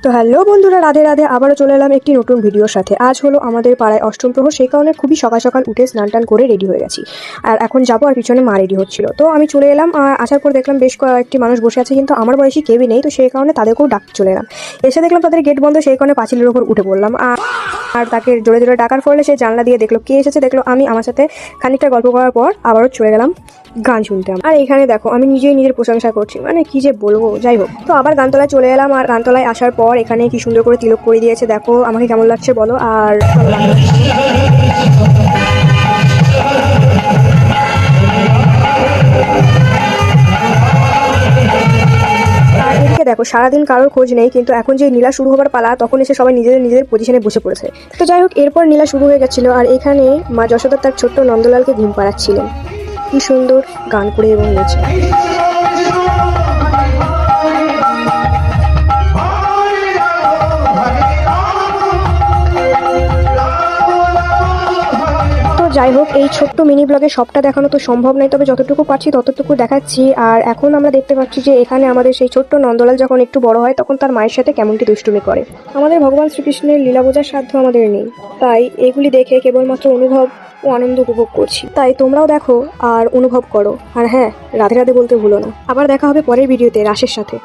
তো হ্যালো বন্ধুরা, রাধে রাধে। আবারও চলে এলাম একটি নতুন ভিডিওর সাথে। আজ হলো আমাদের পাড়ায় অষ্টম প্রহর, সেই কারণে খুবই সকাল সকাল উঠে স্নান টান করে রেডি হয়ে গেছি। আর এখন যাবো, আর পিছনে মা রেডি হচ্ছিল। তো আমি চলে এলাম, আর আসার পর দেখলাম বেশ কয়েকটি মানুষ বসে আছে, কিন্তু আমার বয়সী কেউই নেই। তো সেই কারণে তাদেরকেও ডাকতে চলে এলাম। এসে দেখলাম তাদের গেট বন্ধ, সেই কারণে পাঁচিলের ওপর উঠে পড়লাম। আর তাকে জোরে জোরে ডাকার ফলে সে জানলা দিয়ে দেখলো কে এসেছে। দেখলো আমি, আমার সাথে খানিকটা গল্প করার পর আবারও চলে গেলাম গান শুনতে। আর এখানে দেখো আমি নিজেই নিজের প্রশংসা করছি, মানে কি যে বলবো। যাই হোক, তো আবার গানতলায় চলে এলাম। আর গানতলায় আসার পর এখানে কি সুন্দর করে তিলক করে দিয়েছে, দেখো আমাকে কেমন লাগছে বলো। আর এদিকে দেখো সারাদিন কারোর খোঁজ নেই, কিন্তু এখন যে নীলা শুরু হবার পালা, তখন এসে সবাই নিজেদের নিজেদের পজিশনে বসে পড়েছে। তো যাই হোক, এরপর নীলা শুরু হয়ে গেছিল। আর এখানে মা যশোদা তার ছোট্ট নন্দলালকে ঘুম পাড়াচ্ছিলেন। কি সুন্দর গান করে এবং নেচে। যাই হোক, এই ছোট্ট মিনি ব্লগে সবটা দেখানো তো সম্ভব নয়, তবে যতটুকু পারছি ততটুকু দেখাচ্ছি। আর এখন আমরা দেখতে পাচ্ছি যে এখানে আমাদের সেই ছোট্ট নন্দলাল যখন একটু বড় হয়, তখন তার মায়ের সাথে কেমনটি দুষ্টুমি করে। আমাদের ভগবান শ্রীকৃষ্ণের লীলা বোঝার সাধ্য আমাদের নেই, তাই এগুলি দেখে কেবলমাত্র অনুভব ও আনন্দ উপভোগ করছি। তাই তোমরাও দেখো আর অনুভব করো। আর হ্যাঁ, রাধে রাধে বলতে ভুলো না। আবার দেখা হবে পরের ভিডিওতে রাসের সাথে।